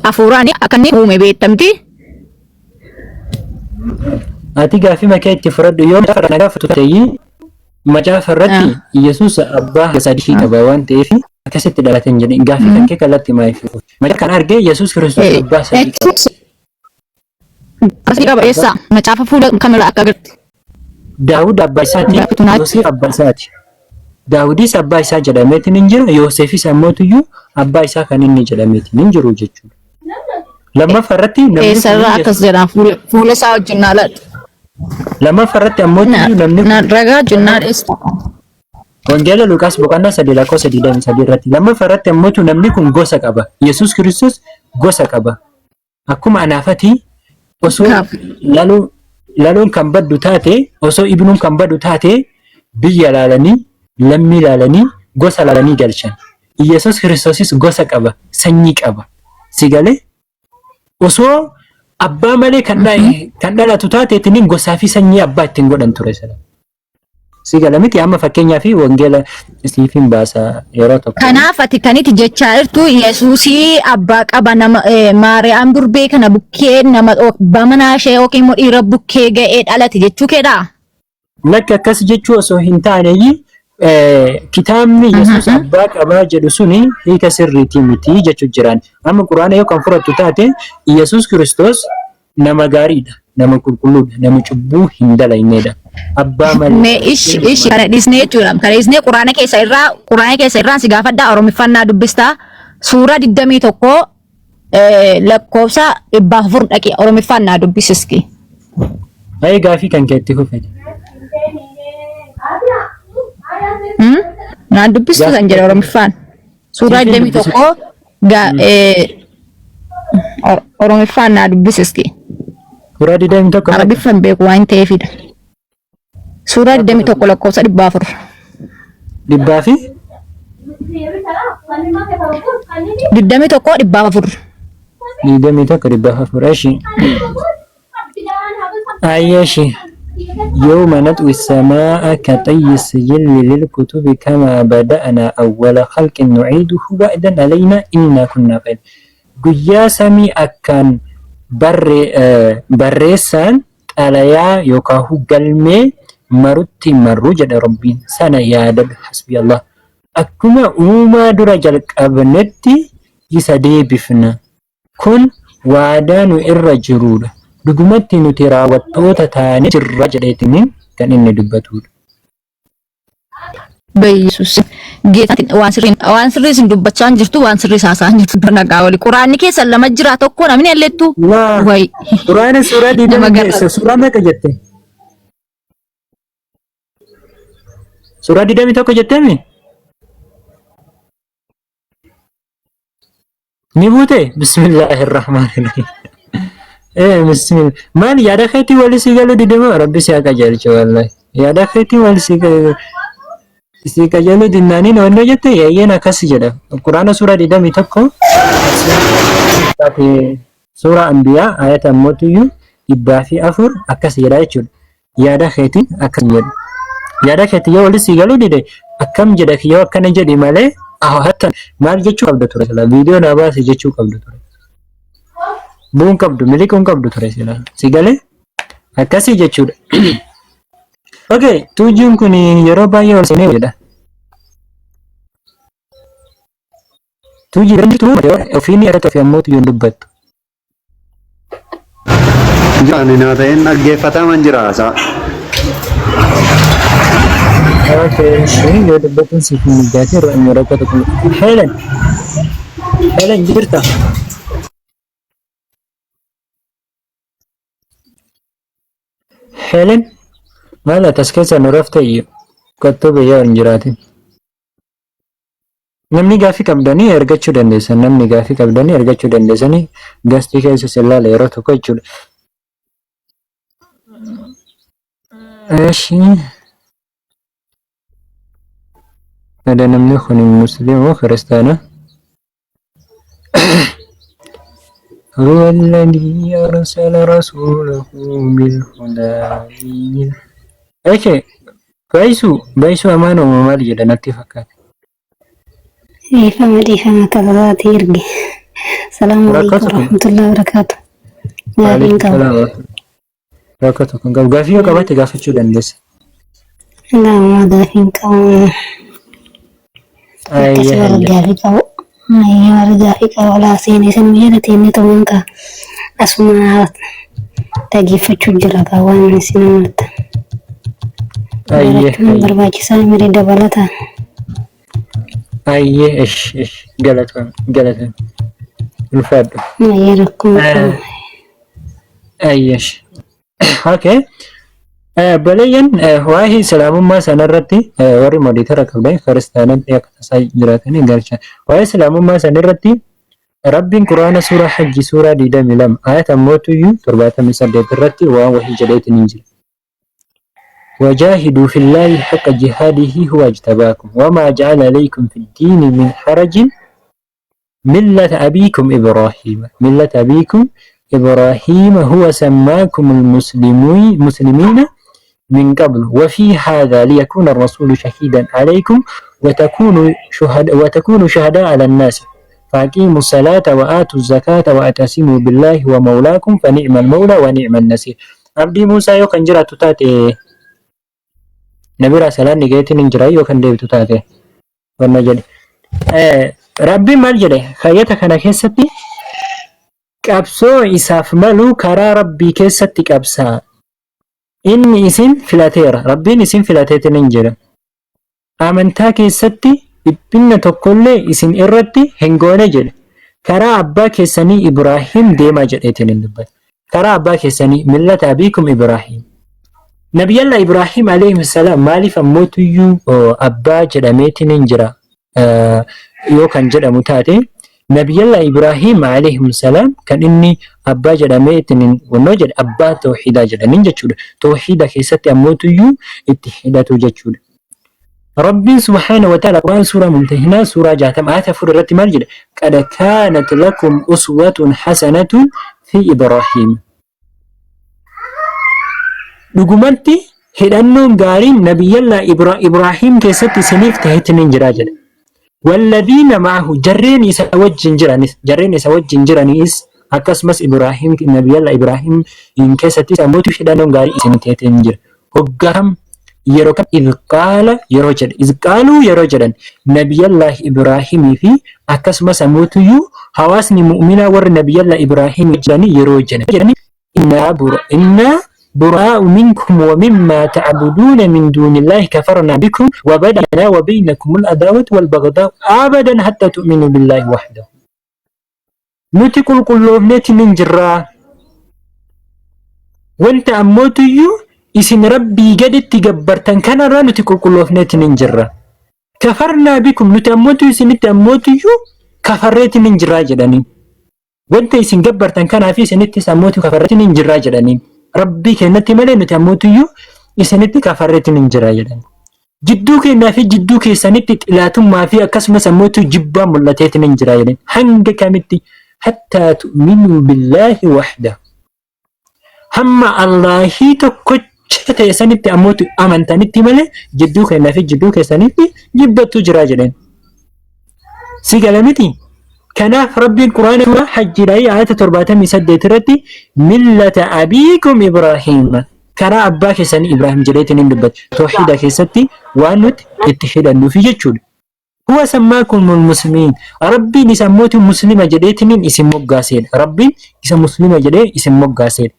hafuuraan akka inni uume beektamti. Ati gaaffii makee itti fudhadhu yoo nagaa fudhatee macaafa irratti Yesuus abbaa sadii qaba waan ta'eef akkasitti dhalate hin jedhin gaaffii kan kee kallattii maaliif macaafa kan argee Yesuus Kiristoos abbaa sadii qaba. Asii qaba eessa macaafa fuula kamirraa akka agarti. Daawud abbaa isaati, Yoosef abbaa isaati. Daawudis abbaa isaa jedhameetiin hin jiru, Yoosefis ammoo abbaa isaa kan inni jedhameetiin hin jiru jechuudha. Lammaffaa irratti namni eessarraa akkas jedhaan fuula isaa wajjin naaladha. Lammaffaa irratti ammoo namni ragaa jinnaa dheessa. Wangeela Luqaas boqonnaa 3:23 irratti lammaffaa irratti ammoo namni kun gosa qaba. Yesuus Kiristoos gosa qaba. Akkuma anaafati osoo laluun kan baddu taate, osoo ibnuun kan baddu taate biyya laalanii, lammii laalanii, gosa laalanii galchan. Yesuus Kiristoosis gosa qaba, sanyii qaba. Sigalee osoo abbaa malee kan dhalatu taateetiin gosaa fi sanyii abbaa ittiin godhan ture sana. Sigala miti amma fakkeenyaa fi wangeela siifin baasa yeroo tokko. Kanaaf ati kaniti jechaa jirtu Yesuusii abbaa qaba nama Maariyaam durbee kana bukkee nama bamanaa ishee yookiin immoo dhiira bukkee ga'ee dhalate jechuu keedhaa? Lakki akkas jechuu osoo hin taaneyyii kitaabni Yesuus abbaa qabaa jedhu suni hiika sirriitii miti jechuu jiraan. Amma quraana yoo kan fudhattu taate Yesuus Kiristoos nama gaariidha, nama qulqulluudha, nama cubbuu hin dalagnedha. Abbaa malee. Ishi kana dhiisnee jechuudha. Kana dhiisnee quraana keessa irraa si gaafadhaa Oromiffannaa dubbistaa. Suura 21 lakkoofsa 400 dhaqee Oromiffannaa dubbisiski. Ayy gaafii kan keetti hufete. Naan dubbistu kan jedhe Oromiffaan. Suura 21 Oromiffannaa dubbisiski. Suura 21 Arabiffaan beeku waan ta'eefidha. Suura 21 lakkoofsa 400. Dhibbaa fi 21 400. 21 400 eshi. Ayyashi. يوم نطوي السماء كطي السجل للكتب كما بدأنا أول خلق نعيده وعدا علينا إنا كنا قد guyyaa samii akkaan barreessan xalayaa yookaan galmee marutti marru jedha Rabbiin sana yaadadhu hasbi Allah akkuma uumaa dura jalqabnetti isa deebifna kun waadaa nu irra jirudha dhugumatti nuti raawwattoota taanee jirra jedheetiniin kan inni dubbatudha. Beeyisus geetiin waan sirrii sin dubbachaa jirtu waan sirrii haasa'aa jirtu nagaa wali quraanni keessa lama jira tokko namni illettu wayi quraana suuraa diidama keessa suuraa meeqa jette suuraa 21 jetteemi ni buute bismillahir rahmanir rahim bismillah maal yaada keetii wali si galu didama rabbi si akka jalchu wallahi yaada keetii wali si galu isi kajalu dinani no jette yeena akkas jedha quraana suuraa 21 suuraa anbiyaa ayata mootiyyuu 104 akkas jedha jechuudha yaada keetii akkas jedha yaada keetii yoo wali si galu dide akkam jedha yoo akkana jedhi malee hatta maal jechuu qabda ture sala viidiyoo na baase jechuu qabda ture buun qabdu miliquun qabdu ture sala si galee akkasi jechuudha. Okay, tujuan kun yeroo baay'ee ol seenee jedha. Tujuan itu ofiin irratti of yemmuu tujuun dubbattu. Jaani na ta'een dhaggeeffataman jiraasa. Okay, yoo dubbatun siif hin mijaate irraa inni rakkatu kun. Helen jirta. Helen Mala taskesa nurafte iyo kottu biyya hin jiraatin. Namni gaafii qabdanii ergachuu dandeessan namni gaafii qabdanii ergachuu dandeessanii gastii keessa sellaala yeroo tokko jechuudha. Eshi ada namni kun musliim moo kiristaana? هو الذي أرسل رسوله بالهدى Oke, baisu amano mamali jeda natti fakkaate. Ifama kabarati irgi. السلام عليكم Barakatuh. ورحمة الله وبركاته. Gaafiin Waalaikum qaba. salam. Barakatuh. Gaafii yoo qabaate gaafachuu dandeessa. Nama gaafiin qabu. Akkas Ayya warra hayya. gaafii qabu. Ayya warra gaafii qabu. Olaa seenee san jedhate inni ta'uun ka asuma dhaggeeffachuu jira ka waan isin amartan. Ayya Barachuun hayya. barbaachisaa mirii dabalata. Ayya ish galatoon. Ulfaadhu. Ayya rakkoon qabu. Ayya ish. Okay. Balayan waa'ee islaamummaa sanarratti warri mooditara qabdan kiristaanonni akka tasaa jiraatanii galchan. Waa'ee islaamummaa sanarratti Rabbiin Quraana suuraa Hajji suuraa 22 ayata mootuyyuu 78 irratti waan wahii jedheetiin hin jiru. وجاهدوا في الله حق جهاده هو اجتباكم وما جعل عليكم في الدين من حرج ملة أبيكم إبراهيم هو سماكم المسلمين من قبل وفي هذا ليكون الرسول شهيدا عليكم وتكونوا شهداء على الناس فأقيموا الصلاة وآتوا الزكاة واعتصموا بالله ومولاكم فنعم المولى ونعم النصير. عبدي موسى يو كان جرى تتاتي نبي رسالة نجيت نجرى يو كان ديب تتاتي ونجد ربي مال جده خياتك أنا كيستي qabsoo isaaf malu karaa rabbii keessatti qabsaa. Inni isin filateera. Rabbiin isin filateetiin hin jira. Amantaa keessatti dhiphinna tokkollee isin irratti hin goone jedhe. Karaa abbaa keessanii Ibraahim deemaa jedheetiin hin dubbate. Karaa abbaa keessanii millata abiikum Ibraahim. Nabiyyalla Ibraahim alayhi salaam maaliif ammootuyyuu abbaa jedhameetiin hin jira yoo kan jedhamu taate Nabiyyalla Ibraahim alayhi salaam kan inni abbaa jedhameetiin wannoo jedhe abbaa tawhiidaa jedhaniin jechuudha. Tawhiida keessatti ammootuyyuu itti hidhatu jechuudha. Rabbiin subhaanahu wa ta'ala Quraan suuraa Mumtahinaa suuraa 60 ayata 4 irratti maal jedha? Qad kaanat lakum uswatun hasanatun fi Ibraahim. Dhugumatti hidhannoon gaariin Nabiyyalla Ibraahim keessatti isiniif taheetiin hin jira jedha. والذين معه جرين يسوجن جرانيس أكسمس إبراهيم النبي الله إبراهيم إن كسرت سموت في دانون غاري إسنتي تنجر هجهم يروكم إذ قالوا يروجن نبي الله إبراهيم في أكسمس سموت يو حواسني مؤمنة ور نبي الله إبراهيم جاني يروجن إنا براء منكم ومما تعبدون من دون الله كفرنا بكم وبدأنا وبينكم الأداوة والبغضاء أبدا حتى تؤمنوا بالله وحده. نتقول قلوبنا من جرا وانت أموتيو اسم ربي قد تجبرتن كان را نتقول قلوبنا من جرا كفرنا بكم نتأموتيو سنت أموتيو كفرت من جرا جداني وانت اسم جبرتن كان في سنت أموتيو كفرت من جرا جداني Rabbii kennatti malee nuti ammootuyyuu isinitti kafarreetiin hin jira jedhan. Jidduu kennaa fi jidduu keessanitti xilaatummaa fi akkasumas ammootu jibbaa mul'ateetiin hin jira jedhan. Hanga kamitti hattaa tu'minuu billaahi wahda. Hamma Allaahii tokkocha ta'e sanitti ammootu amantanitti malee jidduu kennaa fi jidduu keessanitti jibbattu jira jedhan. Si gala miti? كناف ربي القرآن هو حج لي آية 78 irratti ملة أبيكم إبراهيم كرا أباك سني إبراهيم جليتني ندبت توحيدا كيستي وانت اتحدا في جتشود هو سماكم المسلمين ربي نسموت مسلمة جليتني اسم مقاسين ربي اسم مسلمة جلي اسم مقاسين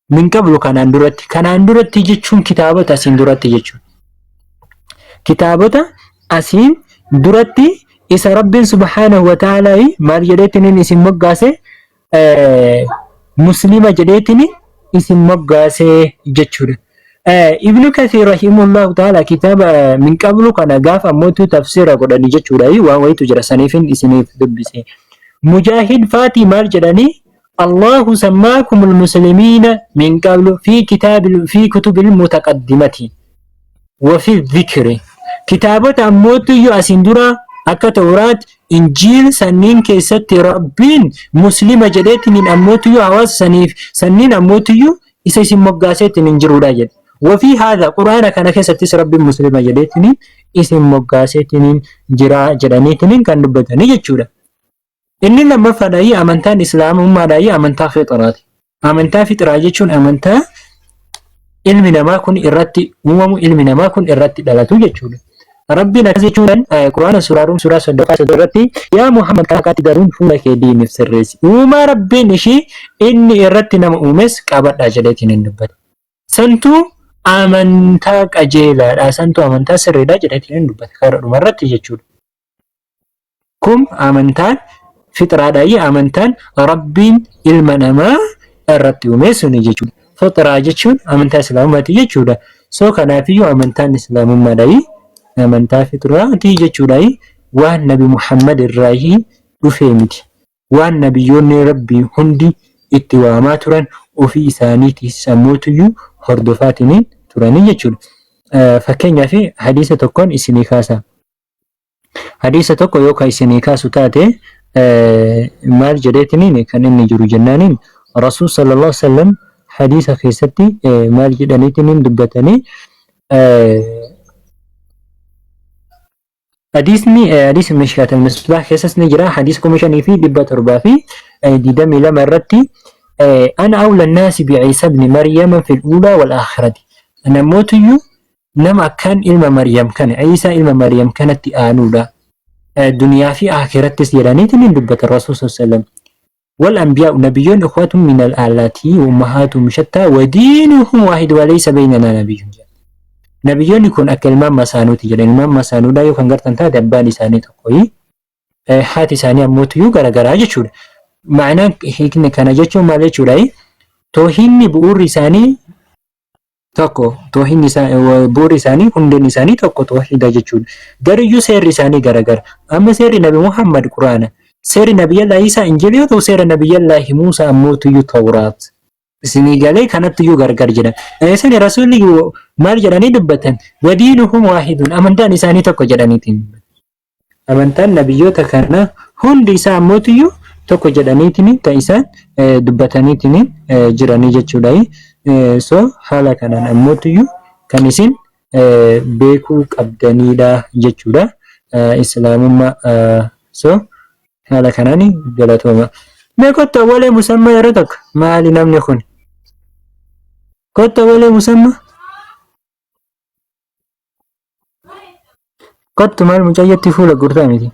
من قبل كان أندرت جتشون كتابة أسين درت جتشون كتابة أسين درتي isa rabbiin subhaanahu wa ta'ala maal jedheetiin isin moggaase muslima jedheetiin isin moggaase jechuudha. Ibnu Kathiir rahimahullahu ta'ala kitaaba min qablu kana gaafa ammootu tafsiira godhani jechuudha. Waan wayitu jira saniifin isiniif dubbise. Mujaahid Faatii maal jedhanii Allahu sammaakumul muslimiina min qablu fi kutubil mutaqaddimati wa fi dhikri kitaabota ammootu asin dura akka Tawraat Injiil sanniin keessatti Rabbiin muslima jedheetiin ammootu hawaasa saniif sanniin ammootu isa isin moggaaseetiin hin jiruudha jedhe. Wafii haadha quraana kana keessattis Rabbiin muslima jedheetiin isin moggaaseetiin jira jedhaniitiin kan dubbatanii jechuudha. Inni lammaffaadhaayi amantaan islaamummaadhaayi amantaa fixiraati. Amantaa fixiraa jechuun amantaa ilmi namaa kun irratti uumamu, ilmi namaa kun irratti dhalatu jechuudha. Rabbiin akkas jechuudhaan Quraana suuraa 30 irratti yaa Muhammad kakkaatti garuun fuula kee diiniif sirreessi. Uumaa Rabbiin ishii inni irratti nama uumes qabadhaa jedheetiin hin dubbate. Santuu amantaa qajeelaadha, santuu amantaa sirriidha jedheetiin hin dubbate karaa dhumarratti jechuudha. Kun amantaan fixiraadhaayi amantaan Rabbiin ilma namaa irratti uume suni jechuudha. Fixraa jechuun amantaa islaamummaati jechuudha. So kanaafiyyuu amantaan islaamummaadhaayi amantaa fixiraati jechuudhaayi waan Nabi Muhammad irraayi dhufee miti. Waan nabiyyoonni Rabbii hundi itti waamaa turan ofii isaaniitii sammuutiyyuu hordofaatiin turanii jechuudha. Fakkeenyaaf hadiisa tokkoon isinii kaasa. Hadiisa tokko yookaan isinii kaasu taate maal jedheetiniin kan inni jiru jennaaniin Rasuul sallallahu alaihi wasallam hadiisa keessatti maal jedhaniitiin dubbatanii hadiis Mishkaat al-Misbah keessas ni jira. Hadiis 5722 irratti ana awla an-naasi bi'Iisa ibn Maryam fi al-ula wal akhirati. Namootiyyuu nama akkaan ilma Maryam kana Iisaa ilma Maryam kanatti aanuudha. Duniyaa fi akhirattis jedhaniitiin dubbatan Rasuul sallallahu alaihi wasallam. والأنبياء نبيون إخوة من الآلات وأمهاتهم شتى ودينهم واحد وليس بيننا نبي. نبيون يكون أكل ما مسانو تجري ما مسانو لا يكون قرطن تاد أباني ساني تقوي حاتي ساني أموت يو غرا جشور معناه هيك كان جشور ما ليش ولاي توهيني بؤور ساني تقو توهيني ساني بؤور ساني كندني ساني تقو توهيد جشور غريو سير ساني غرا أما سير نبي محمد قرآن سير نبي الله عيسى إنجيل أو سير نبي الله موسى أموت يو توراة سنيجالي كانت يو غرغر جدا سير رسول يو مال جداني دبتن ودينهم واحد أمنتان إساني تكو جداني تين أمنتان نبيو تكرنا هون ديسا أموت يو تكو جداني تين تايسان دبتاني تين جراني جتشوداي سو حالا كانان أموت يو كانسين بيكو قبداني دا جتشودا إسلام ما سو haala kanaani galatooma. Mee kotta walee musammaa yeroo tokko maali namni kun? Kotta walee musammaa? Kottu maal mucayyatti fuula gurtaa miti?